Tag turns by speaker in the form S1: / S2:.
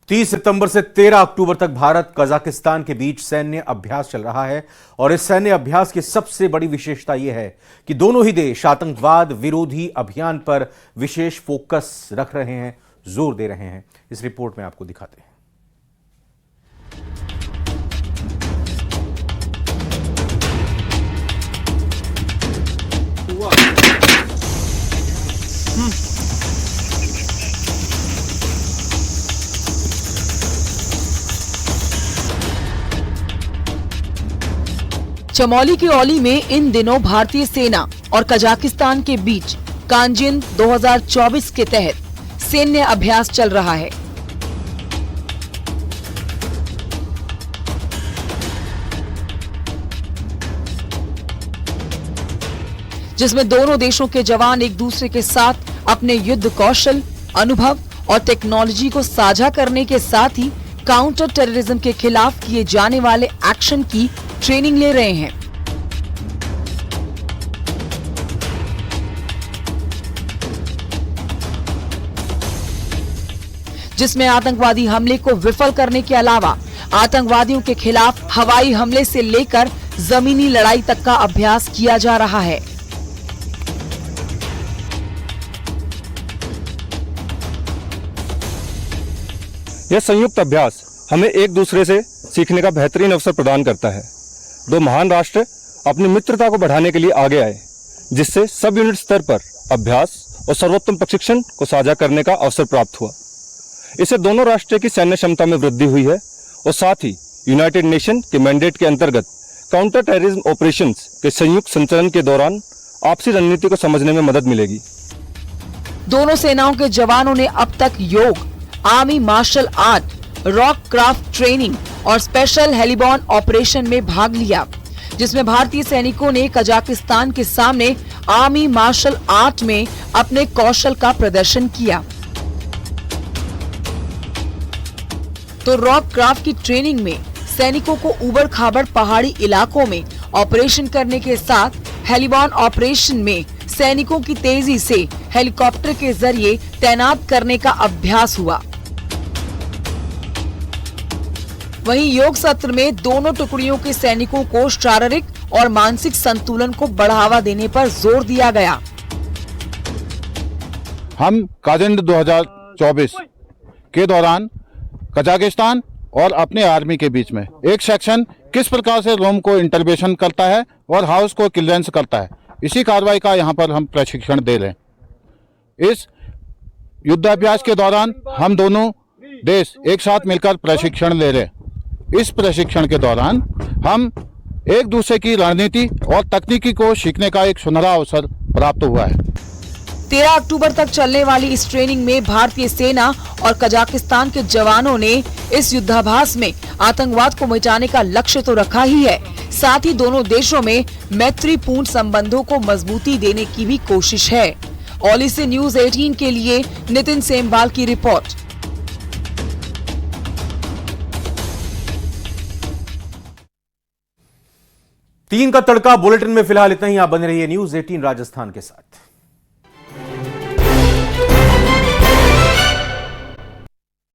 S1: 30 सितंबर से 13 अक्टूबर तक भारत कजाकिस्तान के बीच सैन्य अभ्यास चल रहा है और इस सैन्य अभ्यास की सबसे बड़ी विशेषता यह है कि दोनों ही देश आतंकवाद विरोधी अभियान पर विशेष फोकस रख रहे हैं, जोर दे रहे हैं। इस रिपोर्ट में आपको दिखाते हैं।
S2: चमोली की औली में इन दिनों भारतीय सेना और कजाकिस्तान के बीच कांजिन 2024 के तहत सैन्य अभ्यास चल रहा है। जिसमें दोनों देशों के जवान एक दूसरे के साथ अपने युद्ध कौशल, अनुभव और टेक्नोलॉजी को साझा करने के साथ ही काउंटर टेररिज्म के खिलाफ किए जाने वाले एक्शन की ट्रेनिंग ले रहे हैं। जिसमें आतंकवादी हमले को विफल करने के अलावा आतंकवादियों के खिलाफ हवाई हमले से लेकर जमीनी लड़ाई तक का अभ्यास किया जा रहा है।
S3: यह संयुक्त अभ्यास हमें एक दूसरे से सीखने का बेहतरीन अवसर प्रदान करता है। दो महान राष्ट्र अपनी मित्रता को बढ़ाने के लिए आगे आए, जिससे सब यूनिट स्तर पर अभ्यास और सर्वोत्तम प्रशिक्षण को साझा करने का अवसर प्राप्त हुआ। इससे दोनों राष्ट्रों की सैन्य क्षमता में वृद्धि हुई है और साथ ही यूनाइटेड नेशन के मैंडेट के अंतर्गत काउंटर टेररिज्म ऑपरेशंस के संयुक्त संचालन के दौरान आपसी रणनीति को समझने में मदद मिलेगी।
S2: दोनों सेनाओं के जवानों ने अब तक योग, army martial art, rock craft training और स्पेशल हेलीबॉर्न ऑपरेशन में भाग लिया, जिसमें भारतीय सैनिकों ने कजाकिस्तान के सामने आर्मी मार्शल आर्ट में अपने कौशल का प्रदर्शन किया। तो रॉक क्राफ्ट की ट्रेनिंग में सैनिकों को उबड़ खाबड़ पहाड़ी इलाकों में ऑपरेशन करने के साथ हेलीबॉर्न ऑपरेशन में सैनिकों की तेजी से हेलीकॉप्टर के जरिए तैनात करने का अभ्यास हुआ। वहीं योग सत्र में दोनों टुकड़ियों के सैनिकों को शारीरिक और मानसिक संतुलन को बढ़ावा देने पर जोर दिया गया।
S4: हम काजिन 2024 के दौरान कजाकिस्तान और अपने आर्मी के बीच में एक सेक्शन किस प्रकार से रोम को इंटरवेंशन करता है और हाउस को क्लियरेंस करता है, इसी कार्रवाई का यहाँ पर हम प्रशिक्षण दे रहे हैं। इस युद्धाभ्यास के दौरान हम दोनों देश एक साथ मिलकर प्रशिक्षण ले रहे हैं। इस प्रशिक्षण के दौरान हम एक दूसरे की रणनीति और तकनीकी को सीखने का एक सुनहरा अवसर प्राप्त हुआ है।
S2: 13 अक्टूबर तक चलने वाली इस ट्रेनिंग में भारतीय सेना और कजाकिस्तान के जवानों ने इस युद्धाभ्यास में आतंकवाद को मिटाने का लक्ष्य तो रखा ही है, साथ ही दोनों देशों में मैत्रीपूर्ण संबंधों को मजबूती देने की भी कोशिश है। औली से न्यूज़ 18 के लिए नितिन सेमवाल की रिपोर्ट।
S1: तीन का तड़का बुलेटिन में फिलहाल इतना ही। आप बने रहिए न्यूज़ 18 राजस्थान के साथ।